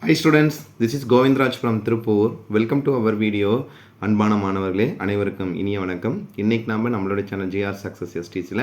Hi students, this is Govindraj from Tirupur. Welcome to our video. அன்பான மாணவர்களே அனைவருக்கும் இனிய வணக்கம். இன்னைக்கு நாம நம்மளோட சேனல் GR Success STCல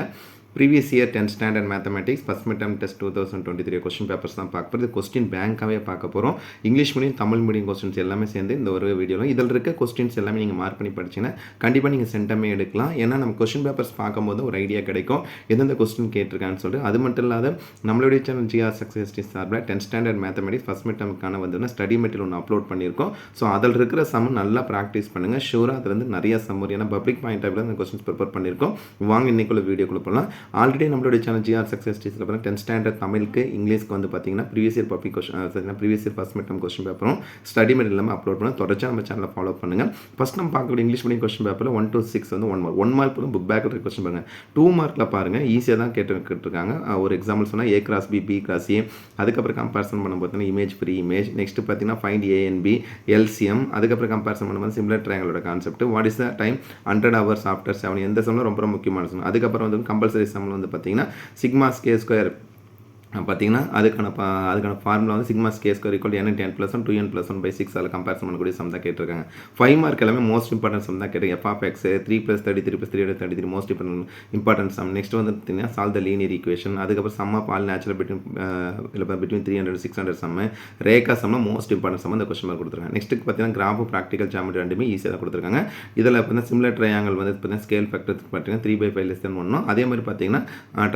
previous year 10th standard mathematics first mid term test 2023 question papers தான் பார்க்க போகிறது. கொஸ்டின் பேங்காகவே பார்க்க போகிறோம். English medium Tamil medium questions எல்லாமே சேர்ந்து இந்த ஒரு வீடியோவில் இதில் இருக்க கொஸ்டின்ஸ் எல்லாமே நீங்கள் மார்க் பண்ணி படிச்சிங்கன்னா கண்டிப்பாக நீங்கள் சென்டமே எடுக்கலாம். ஏன்னா நம்ம கொஸ்டின் பேப்பர்ஸ் பார்க்கும்போது ஒரு ஐடியா கிடைக்கும் எந்தெந்த கொஸ்டின் கேட்டிருக்கான்னு சொல்லிட்டு. அது மட்டும் இல்லாத நம்மளுடைய சேனல் GR Success STC சார்பில் 10th standard mathematics first mid டர்முக்கான வந்து ஸ்டடி மெட்டீரியல் ஒன்று அப்லோட் பண்ணியிருக்கோம். ஸோ அதில் இருக்கிற சம் நல்லா ப்ராக்டிஸ் பண்ணுங்கள். ஷூராக அதில் வந்து நிறைய சம் வரும். ஏன்னா பப்ளிக் பாயிண்ட் ஆஃப் அந்த கொஸ்டின்ஸ் ப்ரிப்பேர் பண்ணியிருக்கோம். வாங்க இன்னைக்குள்ள வீடியோக்குள்ள போகலாம். ஆல்ரெடி நம்மளுடைய சேனல் GR Success STCல பார்த்தீங்கன்னா 10th ஸ்டாண்டர்ட் தமிழுக்கு இங்கிலீஷ்க்கு வந்து பார்த்தீங்கன்னா previous year public question previous year first mid term question பேப்பரும் ஸ்டடி மெட்டீரியல் எல்லாமே அப்லோட் பண்ண தொடர்ச்சியாக நம்ம சேனலை ஃபாலோ பண்ணுங்கள். ஃபர்ஸ்ட் நம்ம பார்க்கக்கூடிய இங்கிலீஷ் மீடியம் கொஸ்டின் பேப்பரில் 1 to 6 வந்து 1 மார்க் வந்து புக் பேக் இருக்க கொஸ்டின் பாருங்கள். 2 மார்க்கில் பாருங்கள் ஈஸியாக தான் கேட்டுருக்காங்க. ஒரு எக்ஸாம்பிள் சொன்னால் A cross B, B cross A, அதுக்கப்புறம் கம்பேரிசன் பண்ண பார்த்தீங்கன்னா இமேஜ் ஃப்ரீ இமேஜ், நெக்ஸ்ட் பார்த்தீங்கன்னா find A and B, LCM, அதுக்கப்புறம் கம்பேரிசன் பண்ணும்போது சிமிலர் ட்ரையாங்கிளோட concept, what is the time 100 hours after 7, எந்த சம்மில் ரொம்ப முக்கியமான சம். அதுக்கப்புறம் வந்து கம்பல்சரி சம்மில் வந்து பார்த்தீங்கன்னா சிக்மா ஸ்கே ஸ்கொயர் பார்த்தீங்கன்னா அதுக்கான ஃபார்முலா வந்து சிக்மா ஸ்கே square equal n into n plus 1 2n+1/6 அதில் கம்பேரிசன் பண்ணக்கூடிய சம் தான் கேட்டிருக்காங்க. 5 மார்க் எல்லாமே மோஸ்ட் இம்பார்ட்டன்ட் சம் தான் கேட்டிருக்காங்க. f(x) 3 + 33 + 333 most important some. Next வந்து பார்த்தீங்கன்னா சால்வ் த லீனியர் ஈக்குவேஷன், அதுக்கப்புறம் sum of all natural between 300 600 sum, ரேகா சம்மில் மோஸ்ட் இம்பார்ட்டன்ட் சம் இந்த கொஸ்டின் மார்க் கொடுத்துருக்காங்க. நெக்ஸ்ட்டு பார்த்தீங்கன்னா கிராஃப் ப்ராக்டிக்கல் ஜாமெட்ரி ரெண்டுமே ஈஸியாக தான் கொடுத்துருக்காங்க. இதில் பார்த்தீங்கன்னா சிமிலர் ட்ரையாங்கிள் வந்து பார்த்தீங்கன்னா ஸ்கேல் ஃபேக்டர் பார்த்தீங்கன்னா 3/5 less than 1. அதே மாதிரி பார்த்தீங்கன்னா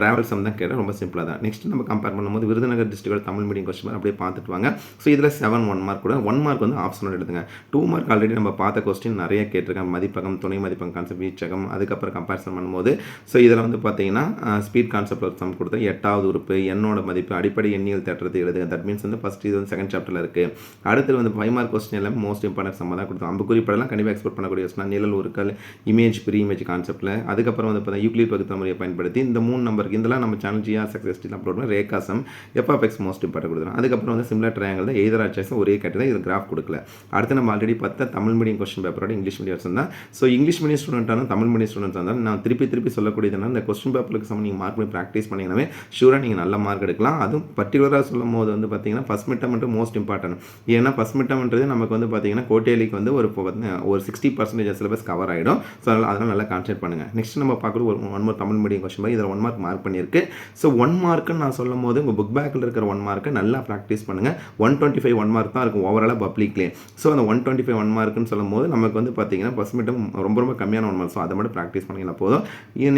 ட்ராவல் சம் தான் கேட்டால் ரொம்ப சிம்பிளாக தான். நெக்ஸ்ட் நம்ம கம்பேர் பண்ணும்போது விருதுநகர் டிஸ்ட்ரிக்டோட தமிழ் மீடியம் கொஸ்டின் அப்படியே பார்த்துட்டு வாங்க. ஸோ இதில் 7 1 மார்க் கூட 1 மார்க் வந்து ஆப்ஷனல் எடுத்துங்க. 2 மார்க் ஆல்ரெடி நம்ம பார்த்த கொஸ்டின் நிறைய கேட்டிருக்காங்க. மதிப்பகம், துணை மதிப்பகம் கான்செப்ட், வீச்சகம், அதுக்கப்புறம் கம்பேரிசன் பண்ணும்போது ஸோ இதில் வந்து பார்த்தீங்கன்னா ஸ்பீட் கான்செப்ட் ஒரு சம் கொடுத்தா 8வது உறுப்பு என்னோட மதிப்பு அடிப்படை எண்ணியல் தேற்றத்தை எழுதுங்க. தட் மீன்ஸ் வந்து ஃபஸ்ட் இது வந்து செகண்ட் சாப்டரில் இருக்குது. அடுத்து வந்து 5 மார்க் கொஸ்டின் எல்லாமே மோஸ்ட் இம்பார்ட்டன்ட் சம் தான் கொடுத்தோம். அம்பு குறிப்பெல்லாம் கண்டிப்பாக எக்ஸ்போர்ட் பண்ணக்கூடிய கொஸ்டின் நிழல் உருக்கள், இமேஜ் ப்ரீ இமேஜ் கான்செப்ட்டில், அதுக்கப்புறம் வந்து பார்த்தீங்கன்னா யூக்ளிட் வகுத்த முறையை பயன்படுத்தி இந்த 3 நம்பருக்கு இதெல்லாம் நம்ம சேனல் GR Success STCல அப்லோட் பண்ண ரேகா சம், f(x) மோஸ்ட் இம்பார்ட்டன்ட் கொடுத்துரும். அதுக்கப்புறம் வந்து சிமிலர் ட்ரையாங்கிள் தான் எய்தர் ஆர் சாய்ஸ் ஒரே கேட்டதான் இது கிராஃப் கொடுக்கல. அடுத்து நம்ம ஆல்ரெடி பார்த்த தமிழ் மீடியம் கொஸ்டின் பேப்பரோட இங்கிலீஷ் மீடியம் வருஷம் தான். ஸோ இங்கிலீஷ் மீடியம் ஸ்டூடெண்ட்டான தமிழ் மீடியம் ஸ்டூடெண்ட்ஸ் இருந்தாலும் நான் திருப்பி சொல்லக்கூடியதுனா இந்த கொஸ்டின் பேப்பருக்கு சம் நீங்கள் மார்க் பண்ணி ப்ராக்டிஸ் பண்ணிங்கனாவே ஷூராக நீங்கள் நல்ல மார்க் எடுக்கலாம். அதுவும் பர்டிகுலராக சொல்லும் போது வந்து பார்த்தீங்கன்னா ஃபஸ்ட் மிட் டர்ம் மட்டும் மோஸ்ட் இம்பார்ட்டன்ட். ஏன்னா ஃபஸ்ட் மிட் டர்ம்ன்றது நமக்கு வந்து பார்த்தீங்கன்னா கோட்டேலிக்கு வந்து ஒரு 60% சிலபஸ் கவர் ஆகிடும். ஸோ அதனால் நல்லா கான்சென்ட்ரேட் பண்ணுங்கள். நெக்ஸ்ட் நம்ம பார்க்குறது ஒரு 1 மார்க் தமிழ் மீடியம் கொஸ்டின் மாதிரி இதில் 1 மார்க் பண்ணியிருக்கு. ஸோ 1 மார்க்குன்னு நான் சொல்லும் போது உங்கள் புக் பேக்கில் இருக்கிற 1 மார்க்கை நல்லா ப்ராக்டிஸ் பண்ணுங்கள். 125 1 மார்க் தான் இருக்கும் ஓவராலாக பப்ளிக்லேயே. ஸோ அந்த 125 1 மார்க்குன்னு சொல்லும் போது நமக்கு வந்து பார்த்தீங்கன்னா ஃபஸ்ட் மிட் ரொம்ப கம்மியான 1 மார்க். ஸோ அதை மட்டும் ப்ராக்டிஸ் பண்ணிங்கன்னா போதும்.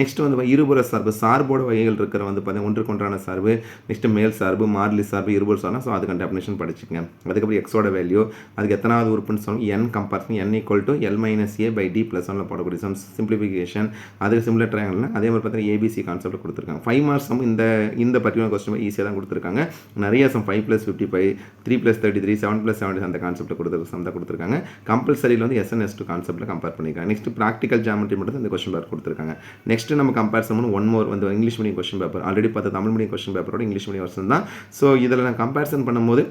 நெக்ஸ்ட் வந்து இருபுற சார்பு, சார்போட வகைகள் இருக்கிற வந்து பார்த்தீங்கன்னா ஒன்றுக்கொன்றான சார்பு, நெக்ஸ்ட் மேல் சார்பு, மாறிலி சார்பு, இருபுற சார்பு. ஸோ அதுக்கான டெஃபினேஷன் படிச்சுக்கங்க. அதுக்கப்புறம் எக்ஸோட வேல்யூ, அதுக்கு எத்தனாவது உறுப்புன்னு சொல்லணும், n கம்பேரிசன் n = L-A/D + 1 போடக்கூடிய சம் சிம்பிளிஃபிகேஷன், அதுக்கு சிமிலர் ட்ரையாங்கிள். அதே மாதிரி பார்த்தீங்கன்னா ABC கான்செப்ட் கொடுத்துருக்காங்க. 5 மார்க்ஸ் சம் இந்த பர்டிகுலர் கொஸ்டின் ஈஸியாக தான் கொடுத்துருக்காங்க. நிறைய சம் 5 + 55, 3 + 33, 7 + 70 அந்த கான்செப்ட் கொடுத்துருக்காங்க. கம்பல்சரியில் வந்து SN/S2 கான்செப்ட்டில் கம்பேர் பண்ணியிருக்காங்க. நெக்ஸ்ட் ப்ராக்டிக்கல் ஜாமெட்ரி மட்டும் இந்த கொஸ்டின் பேப்பர் கொடுத்துருக்காங்க. நெக்ஸ்ட் நம்ம கம்பேரிசன் பண்ணி 1 மோர் வந்து English medium question paper already பார்த்த தமிழ் மீடியம் கொஸ்டின் பேப்பரோட இங்கிலீஷ் மீடியம் வருஷம் தான். ஸோ இதில் நான் கம்பேரிசன் பண்ணும்போது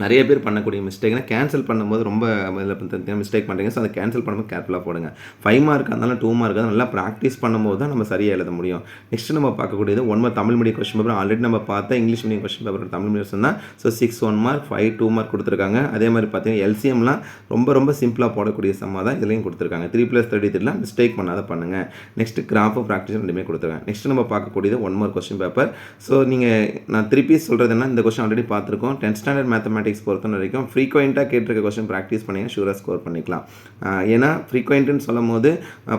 நிறைய பேர் பண்ணக்கூடிய மிஸ்டேக்னா கேன்சல் பண்ணும்போது ரொம்ப இதில் மிஸ்டேக் பண்ணுறீங்க. ஸோ அதை கேன்சல் பண்ணும்போது கேர்ஃபுல்லாக போடுங்க. 5 மார்க் இருந்தாலும் 2 மார்க் நல்லா ப்ராக்டிஸ் பண்ணும்போது தான் நம்ம சரியாக எழுத முடியும். நெக்ஸ்ட் நம்ம பார்க்கக்கூடியது 1 mark Tamil medium question paper already நம்ம பார்த்தா English medium question paper Tamil medium தான். ஸோ 6 1 மார்க், 5 2 மார்க் கொடுத்துருக்காங்க. அதே மாதிரி பார்த்தீங்கன்னா LCMலாம் ரொம்ப சிம்பிளாக போடக்கூடிய சம்மாக தான் இதுலையும் கொடுத்துருக்காங்க. 3 + 33 மிஸ்டேக் பண்ணாத பண்ணுங்கள். நெக்ஸ்ட் கிராஃப் ப்ராக்டிஸ் ரெண்டுமே கொடுத்துருக்காங்க. நெக்ஸ்ட் நம்ம பார்க்கக்கூடியது 1 மார்க் கொஸ்டின் பேப்பர். ஸோ நான் திருப்பி சொல்கிறது என்ன, இந்த கொஸ்டின் ஆல்ரெடி பார்த்துருக்கோம். 10th ஸ்டாண்டர்ட் மேத்தமெட்டிக்ஸ் பொறுத்த வரைக்கும் ஃப்ரீக்வெண்ட்டாக கேட்டிருக்க கொஸ்டின் ப்ராக்டிஸ் பண்ணிங்கன்னா ஷூராக ஸ்கோர் பண்ணிக்கலாம். ஏன்னா ஃப்ரீக்வெண்ட்டுன்னு சொல்லும் போது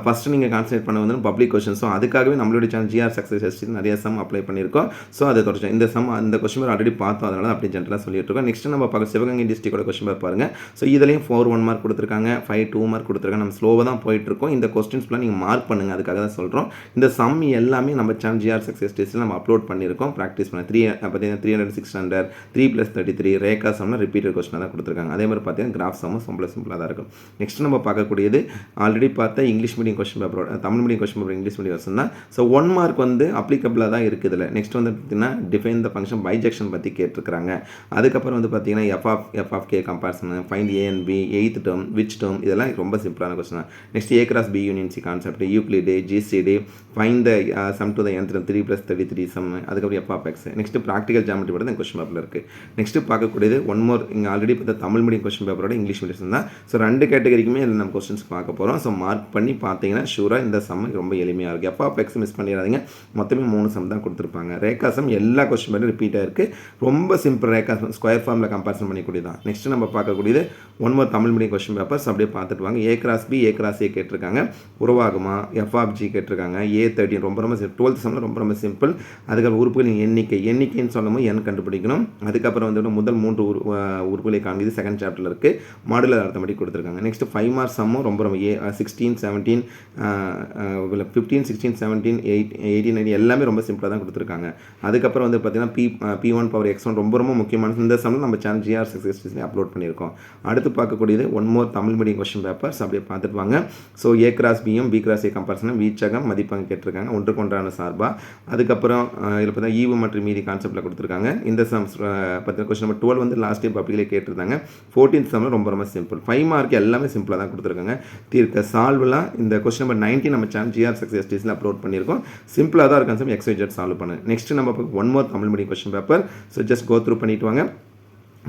ஃபஸ்ட்டு நீங்கள் கான்சன்ட்ரேட் பண்ண வந்து பப்ளிக் கொஸ்டின். ஸோ அதுக்காகவே நம்மளுடைய சேனல் GR Success STC நிறைய சம் அப்ளை பண்ணியிருக்கோம். ஸோ அதை தொடர்ச்சி இந்த கொஸ்டின் பேர் ஆல்ரெடி பார்த்தோம். அதனால அப்படி ஜென்ரலாக சொல்லிட்டு இருக்கோம். நெக்ஸ்ட் நம்ம பார்க்க சிவகங்கை டிஸ்ட்ரிக்டோட கொஸ்டின் பேர் பாருங்கள். ஸோ இதுலேயும் 4 1 மார்க் கொடுத்துருக்காங்க, 5 2 மார்க் கொடுத்துருக்காங்க. நம்ம ஸ்லோவாக தான் போயிட்டுருக்கோம். இந்த கொஸ்டின்ஸ்லாம் நீங்கள் மார்க் பண்ணுங்கள். அதுக்காக தான் சொல்கிறோம். இந்த சம் எல்லாமே நம்ம சேனல் GR Success STCயில் நம்ம அப்லோட் பண்ணியிருக்கோம். ப்ராக்டிஸ் பண்ண பார்த்தீங்கன்னா 300 600, 3 + 33 ரேகா சம்னா ரிப்பீட்டட் கொஸ்டினாக தான் கொடுத்துருக்காங்க. அதே மாதிரி பார்த்தீங்கன்னா கிராஃப் சம்மும் சிம்பிளாக தான் இருக்கும். நெக்ஸ்ட் நம்ம பார்க்கக்கூடியது ஆல்ரெடி பார்த்த இங்கிலீஷ் மீடியம் கொஸ்டின் பேப்பரோட Tamil medium question paper English medium வருஷம் தான். ஸோ 1 மார்க் வந்து அப்ளிகபிளாக தான் இருக்குது இதில். நெக்ஸ்ட் வந்து பார்த்தீங்கன்னா டிஃபைன் த ஃபங்க்ஷன் பைஜெக்ஷன் பற்றி கேட்டிருக்காங்க. அதுக்கப்புறம் வந்து பார்த்தீங்கன்னா f(k) comparison, find A and B, 8th term, which term, இதெல்லாம் ரொம்ப சிம்பிளான question. Next A cross B union C concept, Euclid, GCD, find the sum to the nth term 3 + 33 sum, அதுக்கப்புறம் f(x). Next practical geometry மட்டும் தான் question பேப்பரில் இருக்குது. Next பார்க்கக்கூடியது one more இங்கே ஆல்ரெடி பார்த்தா தமிழ் மீடியம் கொஸ்டின் பேப்பரோட இங்கிலீஷ் மீடியம் தான். ஸோ 2 கேட்டகரிக்குமே இதில் நம்ம கொஸ்டின்ஸ் பார்க்க போகிறோம். ஸோ மார்க் பண்ணி பார்த்தீங்கன்னா ஷூராக இந்த சம் ரொம்ப எளிமையாக இருக்குது. எஃப்ஆஃப்எக்ஸ் மிஸ் பண்ணிடாதீங்க. மொத்தமே 3 சம் தான் கொடுத்துருப்பாங்க. ரேகா சம் எல்லா கொஸ்டின் பேரும் ரிப்பீட் ஆயிருக்கு. ரொம்ப சிம்பிள் ரேகா சம் ஸ்கொயர் ஃபார்மில் கம்பேரிசன் பண்ணிக்கூடியது தான். நெக்ஸ்ட் நம்ம பார்க்கக்கூடியது one more Tamil medium question papers அப்படியே பார்த்துட்டு வாங்க. A cross B A cross A கேட்டிருக்காங்க. உருவாகுமா எஃப்ஆஃப்ஜி கேட்டிருக்காங்க. A13 ரொம்ப 12th சம்மில் ரொம்ப சிம்பிள். அதுக்கப்புறம் உறுப்புகளின் எண்ணிக்கைன்னு சொல்லும்போது n கண்டுபிடிக்கணும். அதுக்கப்புறம் வந்து முதல் 3 உறுப்புகளை காண்பிது செகண்ட் சாப்டரில் இருக்குது. மாடுலர் அர்த்தமேட்டிக் கொடுத்துருக்காங்க. நெக்ஸ்ட் 5 மார்க் சம்மும் ரொம்ப 16 17 15 16 17 18 19 எல்லாமே ரொம்ப சிம்பிளாக தான் கொடுத்துருக்காங்க. அதுக்கப்புறம் வந்து பார்த்தீங்கன்னா P1 பவர் X1 ரொம்ப முக்கியமான இந்த சம்மில் நம்ம சேனல் GR Success அப்லோட் பண்ணியிருக்கோம். அடுத்து பார்க்கக்கூடியது one more Tamil medium question papers அப்படியே பார்த்துட்டு வாங்க. ஸோ A கிராஸ் பியும் B கிராஸ் A கம்பேரிசனும் வீச்சகம் மதிப்பகம் கேட்டிருக்காங்க. ஒன்றுக்கு ஒன்றான சார்பாக. அதுக்கப்புறம் இதில் பார்த்தா ஈவு மற்றும் மீதி கான்செப்டில் கொடுத்துருக்காங்க. இந்த சம்ஸ் பார்த்தீங்கன்னா கொஸ்டின் நம்பர் 12 வந்து லாஸ்ட் இயர் பப்ளிக்லேயே கேட்டிருந்தாங்க. 14th சம்மில் ரொம்ப சிம்பிள். 5 மார்க் எல்லாமே சிம்பிளாக தான் கொடுத்துருக்காங்க. தீர்க்க சால்வ்லாம் இந்த கொஸ்டின் நம்பர் 19 நம்ம சேனல் GR Success STSல அப்லோட் பண்ணியிருக்கோம். சிம்பிளாக தான் இருக்கும் சம் XYZ சால்வ் பண்ணு. நெக்ஸ்ட் நம்ம one more Tamil medium question paper. So just go through பண்ணிட்டு வாங்க.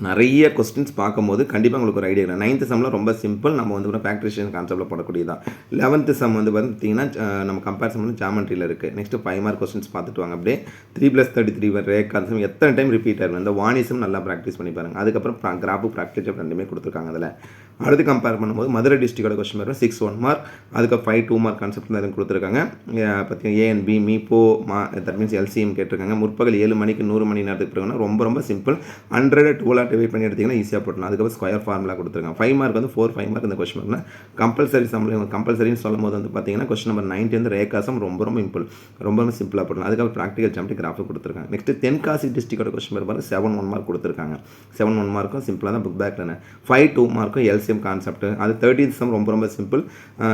நிறைய கொஸ்டின்ஸ் பார்க்கும்போது கண்டிப்பாக உங்களுக்கு ஒரு ஐடியா இருக்கும். 9th சம்மில் ரொம்ப சிம்பிள். நம்ம வந்து ஃபேக்டரேஷன் கான்செப்டில் போடக்கூடியதான். 11th சம் வந்து பார்த்தீங்கன்னா நம்ம கம்பேரிசன் வந்து ஜாமெண்ட்ரியில் இருக்குது. நெக்ஸ்ட் 5 மார்க் கொஸ்டின்ஸ் பார்த்துட்டு வாங்க. அப்படியே 3+33 ரேகா சம் எத்தனை டைம் ரிப்பீட் ஆகும். இந்த வானிசம் நல்லா ப்ராக்டிஸ் பண்ணி பாருங்க. அதுக்கப்புறம் கிராஃபு ப்ராக்டிஸ் ரெண்டுமே கொடுத்துருக்காங்க. அதில் அடுத்து கம்பேர் பண்ணும்போது மதுரை டிஸ்ட்ரிக்டோட கொஸ்டின் பேப்பர் 6 1 மார்க். அதுக்கு 5 2 மார்க் கான்செப்ட் தான் கொடுத்துருக்காங்க. பார்த்தீங்கன்னா A and B மீப்போ தட் மீன்ஸ் LCM கேட்டிருக்காங்க. முற்பகல் 7 மணிக்கு 100 மணி நேரத்துக்கு பிறகுனா ரொம்ப சிம்பிள். 100 12 டிவைட் பண்ணி எடுத்திங்கன்னா ஈஸியாக போட்டலாம். அதுக்கப்புறம் ஸ்கொயர் ஃபார்முலா கொடுத்துருக்காங்க. 5 மார்க் வந்து 4 5 மார்க் இந்த கொஸ்டின் பேப்பர்னா கம்பல்சரி சம்மில் கம்பல்சரின்னு சொல்லும் போது வந்து பார்த்தீங்கன்னா கொஸ்டின் நம்பர் 90 வந்து ரேகாசம் ரொம்ப சிம்பிளாக போடலாம். அதுக்கப்புறம் ப்ராக்டிகல் ஜாமெட்ரி கிராஃப் கொடுத்துருக்காங்க. நெக்ஸ்ட் தென்காசி டிஸ்ட்ரிக்டோட கொஸ்டின் பேப்பர் 7 1 மார்க் கொடுத்துருக்காங்க. 7 1 மார்க்கும் சிம்பிளாக தான் புக் பேக்கில் 5 2 மார்க்கும் LCM கான்செப்ட். அது 13th சம் ரொம்ப சிம்பிள்.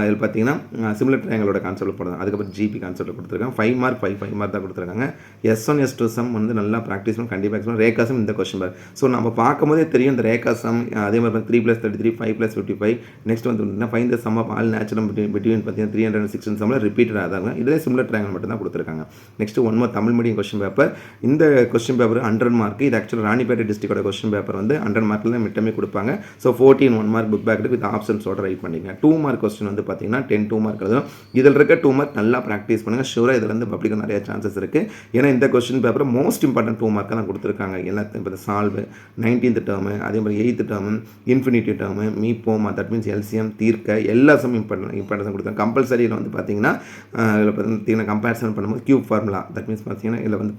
இதில் பார்த்தீங்கன்னா சிமிலர் ட்ரையாங்கிளோட கான்செப்ட் போடுறாங்க. அதுக்கப்புறம் GP கான்செப்ட் கொடுத்துருக்காங்க. 5 மார்க் 5 மார்க் தான் கொடுத்துருக்காங்க. S1 S2 சம் வந்து நல்லா ப்ராக்டிஸ் பண்ணி கண்டிப்பாக ரேகாசம் இந்த கொஸ்டின் பேப்பர். ஸோ நம்ம பார்க்கும்போதே தெரியும் இந்த ரேகா சம். அதே மாதிரி 3+33 5+55. நெக்ஸ்ட் வந்து find the sum of all natural between பார்த்தீங்கன்னா 316 சம்மில் ரிப்பீட்டட் ஆதாங்க. இதில் சிமிலர் ட்ரையாங்கிள் மட்டும் தான் கொடுத்துருக்காங்க. Next one more Tamil medium question paper. இந்த கொஸ்டின் பேப்பர் 100 மார்க். இது ஆக்சுவலாக ராணிப்பேட்டை டிஸ்ட்ரிக்டோட கொஸ்டின் பேப்பர் வந்து 100 மார்க்கில் தான் மிட்டமே கொடுப்பாங்க. So 14 1 mark book back with ஆப்ஷன்ஸோட ரைட் பண்ணிங்க. 2 மார்க் கொஸ்டின் வந்து பார்த்தீங்கன்னா 10 2 மார்க் எழுதும். இதில் இருக்க 2 மார்க் நல்லா ப்ராக்டிஸ் பண்ணுங்கள். ஷூராக இதில் வந்து பப்ளிக்காக நிறைய சான்சஸ் இருக்குது. ஏன்னா இந்த கொஸ்டின் பேப்பர் மோஸ்ட் இம்பார்ட்டன்ட் 2 மார்க்காக தான் கொடுத்துருக்காங்க. எல்லாத்தையும் இப்போ சால்வ் 19th டேர்மு, அதே மாதிரி 8th டேர்மு, இன்ஃபினிட்டி டேர்மு, மீப்போமா தட் மீன்ஸ் LCM தீர்க்க எல்லா சம் இம்பார்ட்டன்ஸ் கொடுத்தாங்க. கம்பல்சரியில் வந்து பார்த்தீங்கன்னா இதில் பார்த்தீங்கன்னா கம்பேரிசன் பண்ணும்போது கியூப் ஃபார்முலா தட் மீன்ஸ் பார்த்தீங்கன்னா இதில் வந்து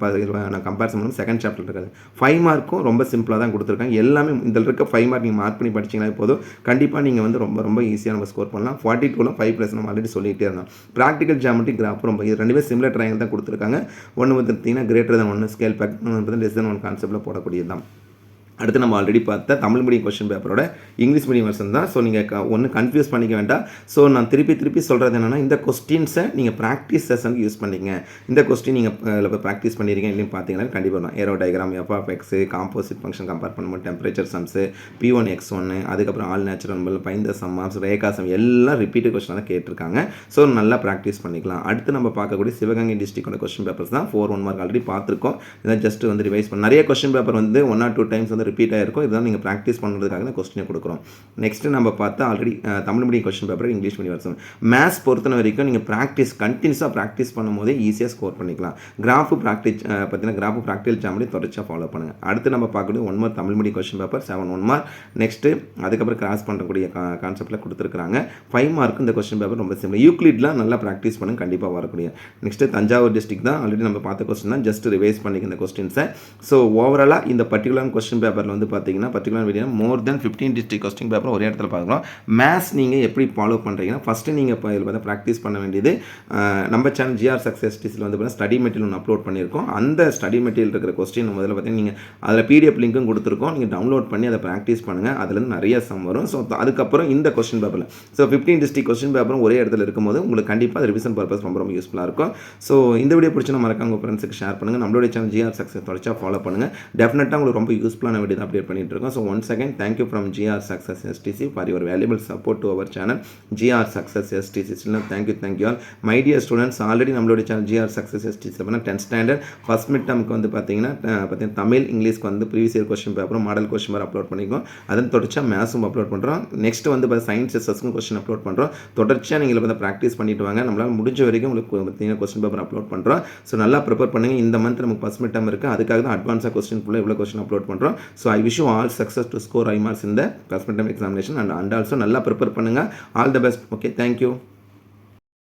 நான் கம்பேரிசன் பண்ணும்போது செகண்ட் சாப்டர் இருக்காது. 5 மார்க்கும் ரொம்ப சிம்பிளாக தான் கொடுத்துருக்காங்க. எல்லாமே இதில் இருக்க 5 மார்க் நீங்கள் மார்க் பண்ணி படிச்சிங்கன்னா போதும். கண்டிப்பாக நீங்கள் வந்து ரொம்ப ஈஸியாக நம்ம ஸ்கோர் பண்ணலாம். 42ல் 5+ நம்ம ஆல்ரெடி சொல்லிகிட்டே இருந்தோம். ப்ராக்டிகல் ஜாமெட்ரி கிராஃப் ரொம்ப இது ரெண்டுமே சிமிலர் ட்ரையாங்கிள் தான் கொடுத்துருக்காங்க. ஒன்று வந்து பார்த்தீங்கன்னா கிரேட்டர் தென் 1 ஸ்கேல் பேக், இன்னொன்று லெஸ் தென் 1 கான்செப்டில் போடக்கூடியது தான். அடுத்து நம்ம ஆல்ரெடி பார்த்த தமிழ் மீடியம் கொஸ்டின் பேப்பரோட இங்கிலீஷ் மீடியம் வெர்ஷன் தான். ஸோ நீங்கள் ஒன்று கன்ஃபியூஸ் பண்ணிக்க வேண்டாம். ஸோ நான் திருப்பி சொல்கிறது என்னென்னா இந்த கொஸ்டின்ஸை நீங்கள் ப்ராக்டிஸ் செஷனுக்கு யூஸ் பண்ணிங்க. இந்த கொஸ்டின் நீங்கள் இதில் போய் ப்ராக்டிஸ் பண்ணியிருக்கீங்க இல்லைன்னு பார்த்தீங்கன்னா கண்டிப்பாக நான் arrow diagram f of x composite function compare பண்ணும்போது டெம்பரேச்சர் சம்ஸு P1 X1 அதுக்கப்புறம் ஆல் நேச்சுரல் நம்பர் பைந்த சம் ஆஃப்ஸ் ரேகா சம் எல்லாம் ரிப்பீட்டட் கொஸ்டின் தான் கேட்டிருக்காங்க. ஸோ நல்லா ப்ராக்டிஸ் பண்ணிக்கலாம். அடுத்து நம்ம பார்க்கக்கூடிய சிவகங்கை டிஸ்ட்ரிக்டோட கொஸ்டின் பேப்பர்ஸ் தான் 4 1 மார்க் ஆல்ரெடி பார்த்துருக்கோம். இதை ஜஸ்ட் வந்து ரிவைஸ் பண்ண நிறைய கொஸ்டின் பேப்பர் வந்து 1 or 2 டைம்ஸ் வந்து ரிப்பீட் ஆகிருக்கும். இதுதான் நீங்கள் ப்ராக்டிஸ் பண்ணுறதுக்காக தான் கொஸ்டினை கொடுக்குறோம். நெக்ஸ்ட்டு நம்ம பார்த்தா already Tamil medium question paper English medium version. Maths பொறுத்த வரைக்கும் நீங்கள் கண்டினியூஸாக ப்ராக்டிஸ் பண்ணும்போதே ஈஸியாக ஸ்கோர் பண்ணிக்கலாம். கிராஃபு ப்ராக்டிகல் ஜாமெட்ரி தொடர்ச்சியாக ஃபாலோ பண்ணுங்கள். அடுத்து நம்ம பார்க்கக்கூடிய 1 mark Tamil medium question paper 7 1 mark. Next அதுக்கப்புறம் கிராஸ் பண்ணக்கூடிய கான்செப்டில் கொடுத்துருக்காங்க. 5 மார்க் இந்த கொஸ்டின் பேப்பர் ரொம்ப சிம்பிள். யூக்ளிட்லாம் நல்லா ப்ராக்டிஸ் பண்ணுங்க, கண்டிப்பாக வரக்கூடிய. நெக்ஸ்ட்டு தஞ்சாவூர் டிஸ்ட்ரிக்ட் தான் ஆல்ரெடி நம்ம பார்த்த கொஸ்டின் தான். ஜஸ்ட் ரிவைஸ் பண்ணிக்க இந்த கொஸ்டின்ஸை. ஸோ ஓவராலாக இந்த பர்டிகுலர் கொஸ்டின் பேப்பரில் வந்து பார்த்தீங்கன்னா பர்டிகுலர் வீடியோ மோர் தென் 15 டிஸ்ட்ரிக்ட் கொஸ்டின் பேப்பர் ஒரே இடத்துல பார்க்கலாம். மேத்ஸ் நீங்கள் எப்படி ஃபாலோ பண்ணுறீங்கன்னா ஃபஸ்ட்டு நீங்கள் இப்போ இதில் பார்த்தா ப்ராக்டிஸ் பண்ண வேண்டியது நம்ம சேனல் GR Success STSல வந்து பார்த்தீங்கன்னா ஸ்டடி மெட்டீரியல் ஒன்று அப்லோட் பண்ணியிருக்கோம். அந்த ஸ்டடி மெட்டீரியல் இருக்கிற கொஸ்டின் முதல்ல பார்த்தீங்கன்னா நீங்கள் அதில் PDF லிங்க்கும் கொடுத்துருக்கோம். நீங்கள் டவுன்லோட் பண்ணி அதை ப்ராக்டிஸ் பண்ணுங்கள். அதுலேருந்து நிறைய சம் வரும். ஸோ அதுக்கப்புறம் இந்த கொஸ்டின் பேப்பரில் 15 டிஸ்ட்ரிக்ட் கொஸ்டின் பேப்பரும் ஒரே இடத்துல இருக்கும்போது உங்களுக்கு கண்டிப்பாக ரிவிஷன் பர்பஸ் ரொம்ப யூஸ்ஃபுல்லாக இருக்கும். ஸோ இந்த வீடியோ பிடிச்சி மறக்காம உங்கள் ஃப்ரெண்ட்ஸுக்கு ஷேர் பண்ணுங்கள். நம்மளுடைய சேனல் GR Success தொடர்ச்சியாக ஃபாலோ பண்ணுங்கள். டெஃபினட்டாக உங்களுக்கு ரொம்ப யூஸ்ஃபுல்லான சூப்பரான வீடியோ அப்டேட் பண்ணிட்டு இருக்கோம். So once again thank you from GR Success STC for your valuable support to our channel GR Success STC. Thank you all my dear students. Already நம்மளுடைய சேனல் GR Success STC பண்ணால் 10th ஸ்டாண்டர்ட் ஃபர்ஸ்ட் மிட் டேர்முக்கு வந்து பார்த்தீங்கன்னா தமிழ் இங்கிலீஷ்க்கு வந்து previous year question பேப்பரும் model question paper upload பண்ணிக்கோம். அதன் தொடர்ச்சியாக மேத்ஸும் upload பண்ணுறோம். Next வந்து சயின்ஸ் எஸ்எஸ்க்கும் கொஸ்டின் அப்லோட் பண்ணுறோம். தொடர்ச்சியாக நீங்கள் வந்து ப்ராக்டிஸ் பண்ணிட்டு வாங்க. நம்மளால் முடிஞ்ச வரைக்கும் உங்களுக்கு பார்த்தீங்கன்னா கொஸ்டின் பேப்பர் அப்லோட் பண்ணுறோம். ஸோ நல்லா ப்ரிப்பேர் பண்ணுங்கள். இந்த மந்த் நமக்கு ஃபர்ஸ்ட் மிட் டேர்ம் இருக்குது. அதுக்காக தான் அட்வான்ஸாக கொஸ்டின் ஃபுல்லாக இவ்வளோ கொஸ்டின் அப்லோட் பண்ணுறோம். So I wish you all success to score high marks in the first midterm examination and also நல்லா ப்ரிப்பேர் பண்ணுங்கள். All the best. Okay, thank you.